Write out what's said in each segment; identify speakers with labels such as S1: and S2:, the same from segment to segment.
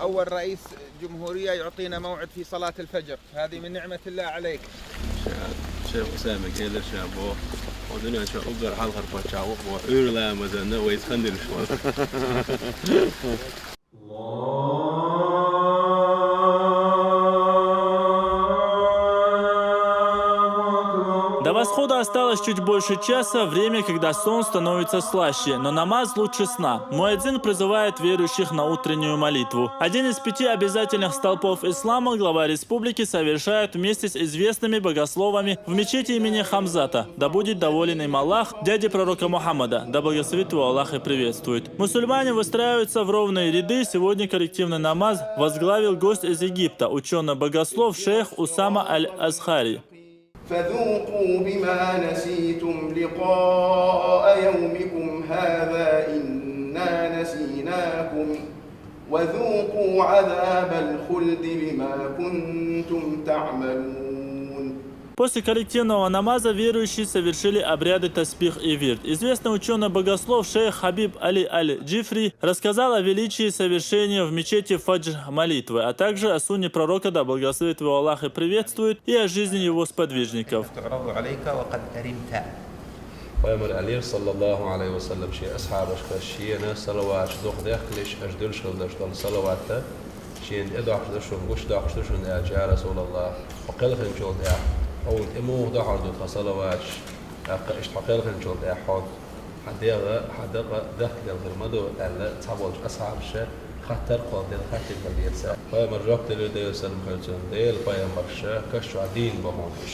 S1: أول رئيس جمهورية يعطينا موعد في صلاة الفجر، هذه من نعمة الله عليك.
S2: شيخ أسامة قال شابو ودنا شو أقدر حال خرفة شعوق وحور لا مزنا ويتخندل شوال.
S3: До восхода осталось чуть больше часа, время, когда сон становится слаще, но намаз лучше сна. Муэдзин призывает верующих на утреннюю молитву. Один из 5 обязательных столпов ислама глава республики совершает вместе с известными богословами в мечети имени Хамзата. Да будет доволен им Аллах, дяди пророка Мухаммада, да благословит его Аллах и приветствует. Мусульмане выстраиваются в ровные ряды. Сегодня коллективный намаз возглавил гость из Египта, ученый-богослов шейх Усама аль-Азхари.
S4: فذوقوا بما نسيتم لقاء يومكم هذا إنا نسيناكم وذوقوا عذاب الخلد بما كنتم تعملون.
S3: После коллективного намаза верующие совершили обряды таспих и вирд. Известный ученый-богослов шейх Хабиб Али аль-Джифри рассказал о величии совершения в мечети фаджр молитвы, а также о сунне пророка, да благословит его Аллах и приветствует, и о жизни его сподвижников.
S2: ويمر عليه صلى الله عليه وسلم شيء أصحاب أشكال صلوات دوخ داخلش أجدل شغل صلوات شيء أدعش دشون وش دعش دشون يا رسول الله وقال خن شغل يا أو إمو دعش دو صلوات اشتقال خن شغل يا حدقة داخل الغرمدو ألا تابل أصحاب الشيء خطر قادر خطر باليسار ويمر ربط له يسلم خلتون ديل ويمر شيء كشوا عدين بهونش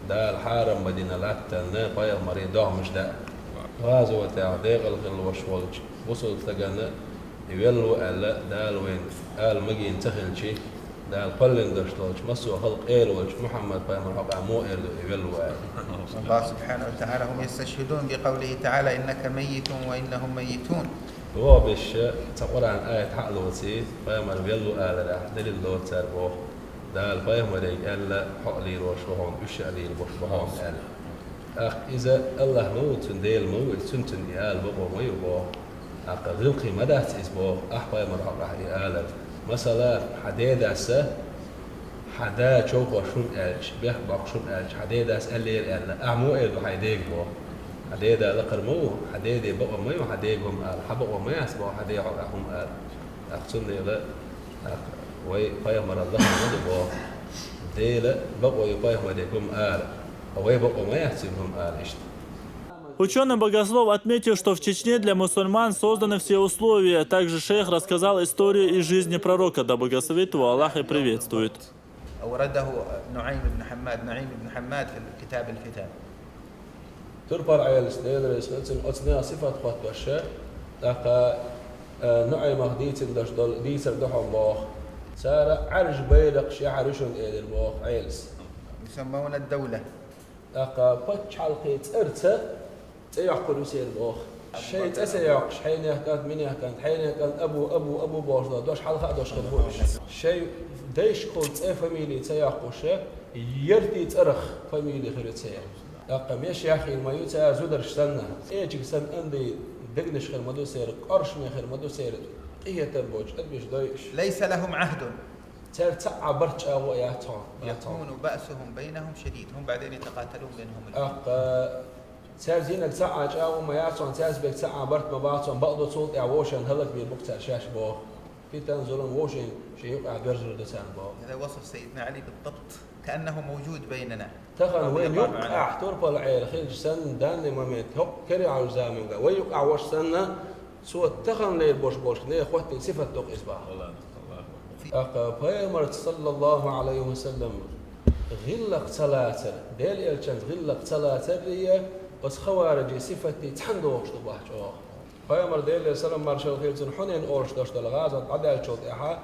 S2: دا الحارم مدينة لاتنا بايا مريض مش دا غازو تاع ديق الخل وشولج وصل تلقانا يولو ألا دا وين آل مجي ينتخل شي دا القلن دشتولج مسوا خلق إيلوج محمد بايا مرحبا مو إيلو يولو آل
S5: الله سبحانه وتعالى هم يستشهدون بقوله تعالى إنك ميت وإنهم ميتون
S2: هو بش تقرأ عن آية حق لوتي بايا مر يولو آل راح دليل لوت تربوه دا الفاهم ودي ألا حقلي روشوهم إشعلي البشبههم أخ إذا الله موت ديل موت سنتن يال بقو ويبو أقل ذلقي مدات إسبو أحوى مرحب راح يالب مثلا حديد أسه حدا شوف وشون ألش بيحبق شون ألش حديد أس ألير ألا أعمو إلو حديد بو حديد لقر مو حديد بقو ميو حديدهم أل حبقو مياسبو حديد حقهم أل أخصني لا وي بايمر الله مدبو ديلا بقوا يبايهم ديكم آل وي بقوا ما يحسبهم آل إشت.
S3: Ученый-богослов отметил, что в Чечне для мусульман созданы все условия. Также шейх рассказал историю из жизни пророка, да благословит его Аллах и приветствует.
S5: أورده نعيم بن حماد في كتاب الفتن.
S2: تربر على السنين رسالة أصنع صفة قطبشة لقى نعيم هديت الدشدل ديسر دحوم الله سارة عرج بيدق شعرشون إلى الموخ عيلس
S5: يسمون الدولة
S2: أقا بتش حلقيت إرتة تيحقل يسير الموخ شيء تسيعقش حين يحكات من يحكات حين يحكات أبو باشدا دوش حلقة دوش خدوش شيء ديش قلت فاميلي تيحقش يرتي ترخ فاميلي خير تسير أقا ميش يحكي المايو تسير زودر شسنة إيجيك سن أندي دقنش خير مدو سير قرش من خير مدو سير إيه تنبوج أدبش دايش
S5: ليس لهم عهد
S2: ترتع برج أو
S5: يكون بأسهم بينهم شديد هم بعدين يتقاتلون بينهم
S2: أق ترزينك ساعة أو ما يعصون ترزبك ساعة برت ما بعصون بقدر صوت عواشن هلك بالمقطع شاش باه في تنزلون واشن شيء يقع برجل دسان باه
S5: هذا وصف سيدنا علي بالضبط كأنه موجود بيننا
S2: تخن وين يقع تربى العيل خير سن دان مميت هو كري على زامن وين يقع وش سنة سوى تخن لي بوش ليه أخواتي صفة توق إصبع أق بيمر صلى الله عليه وسلم غلق ثلاثة ديل إلشان غلق ثلاثة ريه بس خوارجي صفتي تحندوش تباح جواه بيمر ديل سلام مارشال خيلتون حنين أورش داشت الغازة عدل شوط إحا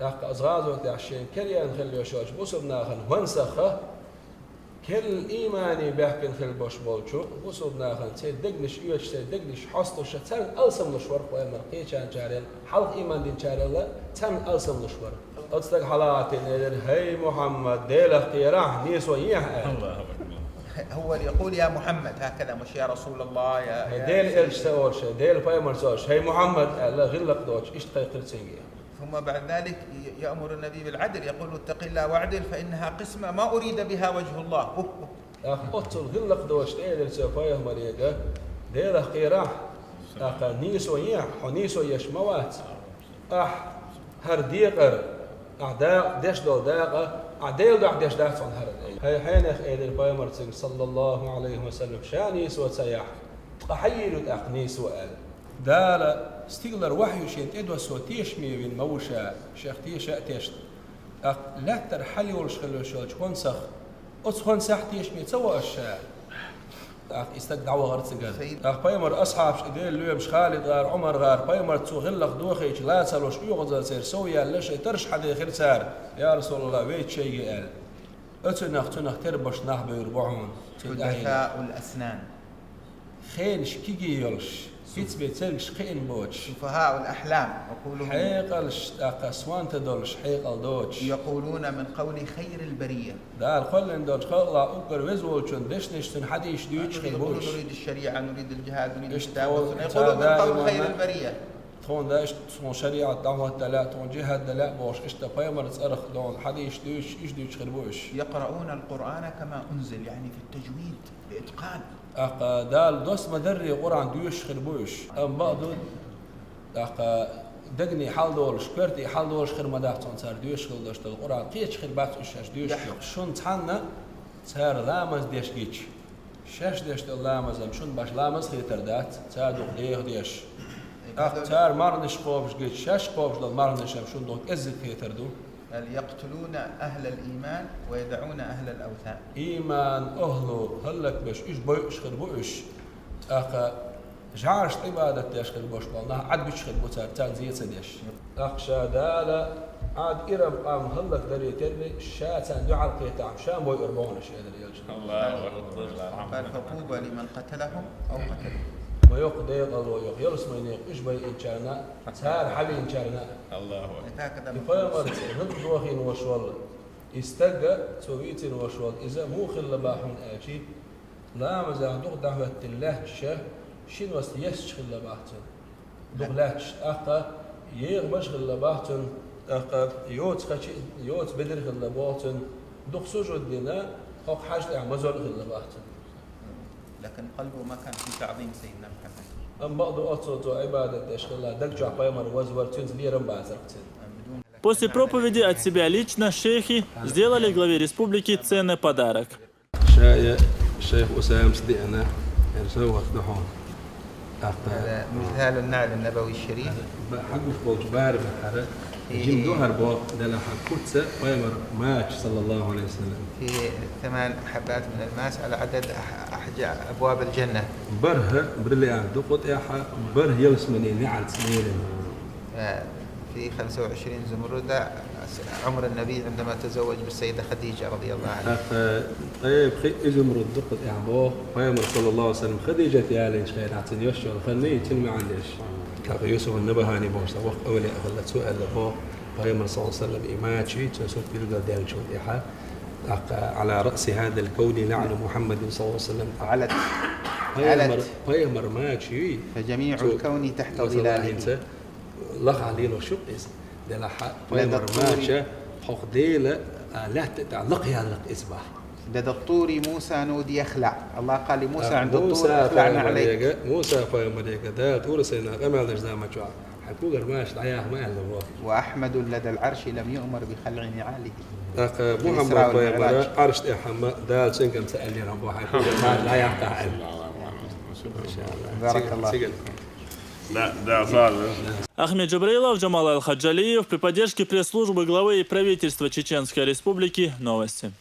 S2: أق أزغازو تعشين كريان خلي شوش بوسبنا خن وانسخه كل إيماني بيحكي خل باش بولشو وصلنا خن سيدقنش يوش سيدقنش حصلش تن ألسم لشور وما قيشان جارين حلق إيمان دين جارين لا تن ألسم لشور أتصدق حالاتي نيدر هاي محمد ديل اختياره نيس وياه
S5: هو اللي يقول يا محمد هكذا مش يا رسول الله يا
S2: ديل إيش سوالش ديل بايمر سوالش هاي محمد لا غلق دوش إيش تقيقل سنجي
S5: ثم بعد ذلك يأمر النبي بالعدل، يقول اتق الله واعدل فإنها قسمة ما أريد بها وجه الله.
S2: أخطل غلق دوش تيل سفايه مريقة دير قيرح نيسو يح ونيسو يشموات هر ديقر أعداء ديش دول داقة أعداء داق ديش داق صن هر هاي حينخ إيدر بايمرتسن صلى الله عليه وسلم شانيسو تسيح أحيلو تأقنيسو قال دال ستيغلر وحي شيت إدو سوتيش ميوين موشا شيخ تيشا تيشت لا ترحلي والشخلو شوش خونسخ أصخون ساحتيش مي تسوى الشاع استدعوا غرتسقال بايمر أصحاب شديل ليوم خالد غار عمر غار بايمر تسو غلق دوخيش لا سالوش يغزل سير سويا لش ترش حد خير سار يا رسول الله ويت شيء قال أتنخ تربش نحب يربعون
S5: حدثاء الأسنان
S2: خين شكيجي يلش فيتس بيتسلش خين بوتش
S5: سفهاء الأحلام يقولون
S2: حيقلش أقسوان تدولش حيقل دوتش
S5: يقولون من قول خير البرية
S2: دار خلن دوتش خلا أكر وزولشون دشنشتن حديش دوتش خيبوش
S5: نريد الشريعة نريد الجهاد نريد التعاون يقولون من قول خير البرية
S2: تون داش تون شريعة دعوة دلاء تون جهاد دلاء بوش إشتا بايمر تصرخ دون حديش دوش إيش دوتش خيبوش
S5: يقرؤون القرآن كما أنزل يعني في التجويد بإتقان
S2: دال دوس مدري قرآن دوش خربوش أم بعضو دقني حال دولش كرتي حال دولش خير مداحتون صار دوش خل دوش القرآن قيش خير بات إيش دوش شون تحنا صار لامز ديش قيش شاش ديش لامز أم شون باش لامز خير تردات صار دوق ديه ديش صار مارنش قوبش قيش شاش قوبش دل مارنش أم شون دوق إزد خير تردو
S5: يقتلون أهل الإيمان ويدعون أهل الأوثان.
S2: إيمان أهله هلك بش إيش بيش خربوش جعرش عبادة ديش خربوش بالله عد بيش خربوش تان زيت سديش شادالة عاد إرم قام هلك دري تربي شاتان دعاء القيتام شام بوي أربعون شيء دري
S5: الله أكبر. قال فطوبى لمن قتلهم أو قتلهم.
S2: ويقضي الله يخلص مني إيش بي إنشارنا سار حبي إنشارنا
S5: الله أكبر.
S2: يفهمر هند دوخين وشوال استجا سويتين وشوال إذا مو خل باحون أشي لا مزاح دوغ دعوة الله شه شين وس يسش خل باحتن دوغلاتش أقا يغمش خل باحتن أقا يوت خشي يوت بدر خل باحتن دوغ سجود دينا أو حاجة عمزول خل باحتن
S5: لكن قلبه ما كان في تعظيم سيدنا محمد.
S2: أم بعض أصوات عبادة أشغال دقجع بايمر وزور تنزليرم بعزرتين.
S3: После проповеди от себя лично шейхи сделали главе республики ценный подарок.
S2: شيخ أسامة صديقنا يرسوه دحون.
S5: هذا مثال النعل النبوي الشريف.
S2: حقه فوق بارم الحرة. جيم دوهر بوق دلها كتسة بايمر ماتش صلى الله عليه وسلم.
S5: في 8 حبات من الماس على عدد أبواب الجنة.
S2: بره برليان دقت إياها بره يلسمني نعل سنين.
S5: في 25 زمردة عمر النبي عندما تزوج بالسيدة خديجة رضي الله عنها.
S2: طيب زمرد دقت إياها بوق بايمر صلى الله عليه وسلم خديجة يالين خير عتن يشعر خلني تنمي عندش. كان يوسف النبهاني بوش وقت أولي أغلى سؤال لبوق بايمر صلى الله عليه وسلم إماتشي تنسوك يلقى ديال شو إياها. على رأس هذا الكون لعن محمد صلى الله عليه وسلم علت بايمر ماشي
S5: فجميع الكون تحت ظلاله
S2: لغ عليه له شو إس دلا بايمر ماشي حق ديله لا تتعلق يا لق إصباح
S5: لدى الطور موسى نودي يخلع الله قال لموسى عند الطور اخلعنا عليك
S2: موسى بايمر ده طور سينا قمع الجزاء ما جوا حكوا قرماش العياه ما له
S5: وأحمد لدى العرش لم يؤمر بخلع نعاله
S2: محمد بايمر عرش إحمد دال سنكم سألني ربوا حكوا قرماش لا يقطع
S5: بارك الله
S3: Ахмед Джабраилов, Джамал Аль-Хаджалиев при поддержке пресс-службы главы и правительства Чеченской Республики. Новости.